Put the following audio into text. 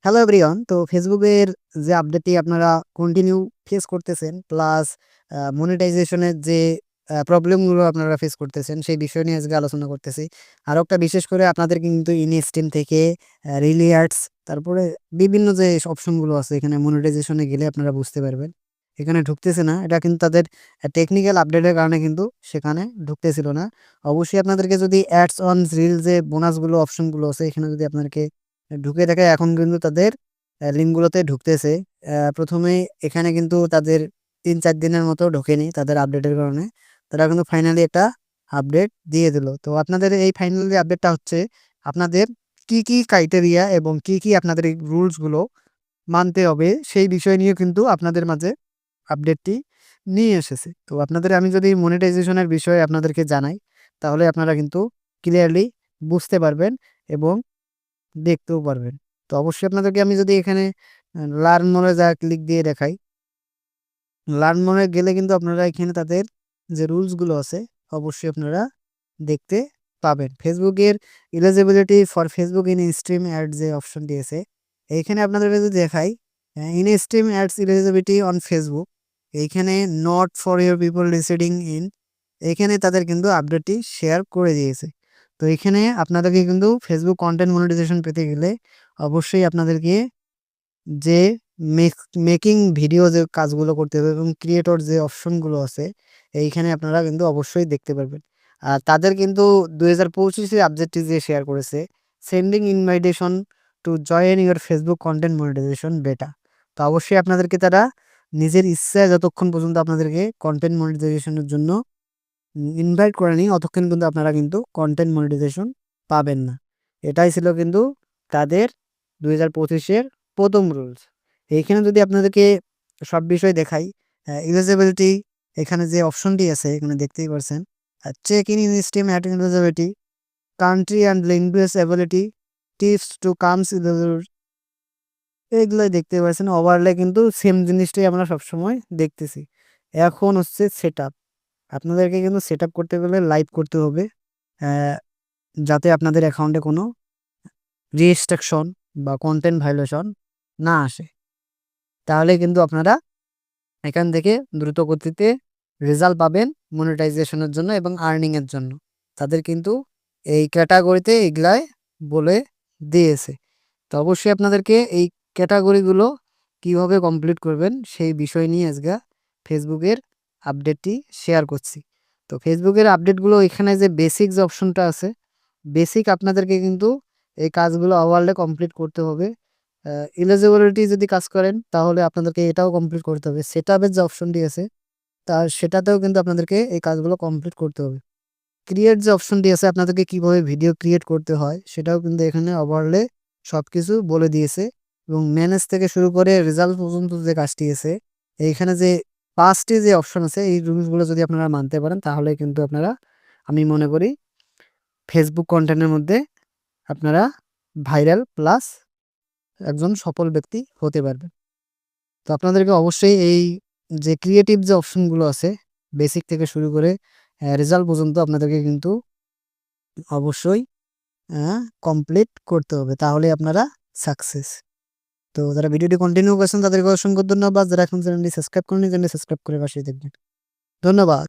Hello everyone. তো ফেসবুকের যে আপডেটটি আপনারা কন্টিনিউ ফেস করতেছেন, প্লাস মনিটাইজেশনের যে প্রবলেমগুলো আপনারা ফেস করতেছেন, সেই বিষয় নিয়ে আজকে আলোচনা করতেছি। আরও একটা বিশেষ করে আপনাদের কিন্তু ইনস্টিম থেকে রিলিয়ার্টস, তারপরে বিভিন্ন যে অপশনগুলো আছে এখানে মনিটাইজেশনে গেলে আপনারা বুঝতে পারবেন এখানে ঢুকতেছে না। এটা কিন্তু তাদের টেকনিক্যাল আপডেটের কারণে কিন্তু সেখানে ঢুকতেছিল না। অবশ্যই আপনাদেরকে যদি অ্যাডস অন রিল যে বোনাসগুলো অপশনগুলো আছে এখানে যদি আপনাদেরকে ঢুকে দেখে, এখন কিন্তু তাদের লিঙ্কগুলোতে ঢুকতেছে। প্রথমে এখানে কিন্তু তাদের ৩-৪ দিনের মতো ঢোকেনি তাদের আপডেটের কারণে। তারা কিন্তু ফাইনালি একটা আপডেট দিয়ে দিল। তো আপনাদের এই ফাইনালি আপডেটটা হচ্ছে আপনাদের কি ক্রাইটেরিয়া এবং কি আপনাদের এই রুলসগুলো মানতে হবে সেই বিষয় নিয়ে কিন্তু আপনাদের মাঝে আপডেটটি নিয়ে এসেছে। তো আপনাদের আমি যদি মনিটাইজেশনের বিষয়ে আপনাদেরকে জানাই, তাহলে আপনারা কিন্তু ক্লিয়ারলি বুঝতে পারবেন এবং দেখতেও পারবেন। তো অবশ্যই আপনাদেরকে আমি যদি এখানে লার্ন মোরে ক্লিক দিয়ে দেখাই, লার্ন মোরে গেলে কিন্তু আপনারা এখানে তাদের যে রুলসগুলো আছে অবশ্যই আপনারা দেখতে পাবেন। ফেসবুকের eligibility for Facebook in stream ad যে অপশনটি আছে, এইখানে আপনাদেরকে যদি দেখাই in stream ads eligibility on Facebook, এইখানে not for your people residing in, এইখানে তাদের কিন্তু আপডেটটি শেয়ার করে দিয়েছে। তো এখানে আপনাদেরকে কিন্তু ফেসবুক কন্টেন্ট মনিটাইজেশন পেতে গেলে অবশ্যই আপনাদেরকে যে মেকিং ভিডিও যে কাজগুলো করতে হবে এবং ক্রিয়েটর যে অপশনগুলো আছে এইখানে আপনারা কিন্তু অবশ্যই দেখতে পারবেন। আর তাদের কিন্তু 2025 আপডেটটি যে শেয়ার করেছে, sending invitation to join your Facebook content monetization beta. তো অবশ্যই আপনাদেরকে তারা নিজের ইচ্ছায় যতক্ষণ পর্যন্ত আপনাদেরকে কন্টেন্ট মনিটাইজেশনের জন্য ইনভাইট করেনি, অতক্ষণ কিন্তু আপনারা কিন্তু কন্টেন্ট মনিটাইজেশন পাবেন না। এটাই ছিল কিন্তু তাদের 2025-এর প্রথম রুলস। এইখানে যদি আপনাদেরকে সব বিষয় দেখাই, এলিজিবিলিটি এখানে যে অপশনটি আছে এখানে দেখতেই পারছেন, check in steam at eligibility, country and language ability, tips to comes, এগুলোই দেখতে পাচ্ছেন। ওভারলে কিন্তু সেম জিনিসটাই আমরা সবসময় দেখতেছি। এখন হচ্ছে সেট আপ, আপনাদেরকে কিন্তু সেট আপ করতে গেলে লাইভ করতে হবে, যাতে আপনাদের অ্যাকাউন্টে কোনো রেস্ট্রিকশন বা কন্টেন্ট ভায়োলেশন না আসে। তাহলে কিন্তু আপনারা এখান থেকে দ্রুত গতিতে রেজাল্ট পাবেন মনিটাইজেশনের জন্য এবং আর্নিংয়ের জন্য। তাদের কিন্তু এই ক্যাটাগরিতে এগুলাই বলে দিয়েছে। তো অবশ্যই আপনাদেরকে এই ক্যাটাগরিগুলো কিভাবে কমপ্লিট করবেন সেই বিষয় নিয়ে আজকে ফেসবুকের আপডেটটি শেয়ার করছি। তো ফেসবুকের আপডেটগুলো এখানে যে বেসিক যে অপশনটা আছে, বেসিক আপনাদেরকে কিন্তু এই কাজগুলো ওভারলে কমপ্লিট করতে হবে। এলিজিবিলিটি যদি কাজ করেন তাহলে আপনাদেরকে এটাও কমপ্লিট করতে হবে। সেটআপের যে অপশনটি আছে সেটাতেও কিন্তু আপনাদেরকে এই কাজগুলো কমপ্লিট করতে হবে। ক্রিয়েট যে অপশনটি আছে, আপনাদেরকে কিভাবে ভিডিও ক্রিয়েট করতে হয় সেটাও কিন্তু এখানে ওভারলে সবকিছু বলে দিয়েছে। এবং ম্যানেজ থেকে শুরু করে রেজাল্ট পর্যন্ত যে কাজটি আছে, এইখানে যে 5টি যে অপশন আছে এই রুলসগুলো যদি আপনারা মানতে পারেন তাহলে কিন্তু আপনারা, আমি মনে করি, ফেসবুক কন্টেন্টের মধ্যে আপনারা ভাইরাল প্লাস একজন সফল ব্যক্তি হতে পারবেন। তো আপনাদেরকে অবশ্যই এই যে ক্রিয়েটিভ যে অপশনগুলো আছে বেসিক থেকে শুরু করে রেজাল্ট পর্যন্ত আপনাদেরকে কিন্তু অবশ্যই কমপ্লিট করতে হবে, তাহলে আপনারা সাকসেস। তো যারা ভিডিওটি কন্টিনিউ করছেন তাদেরকে অসংখ্য ধন্যবাদ। যারা এখন চ্যানেলটি সাবস্ক্রাইব করেনি চ্যানেলটি সাবস্ক্রাইব করে পাশে দেখবেন। ধন্যবাদ।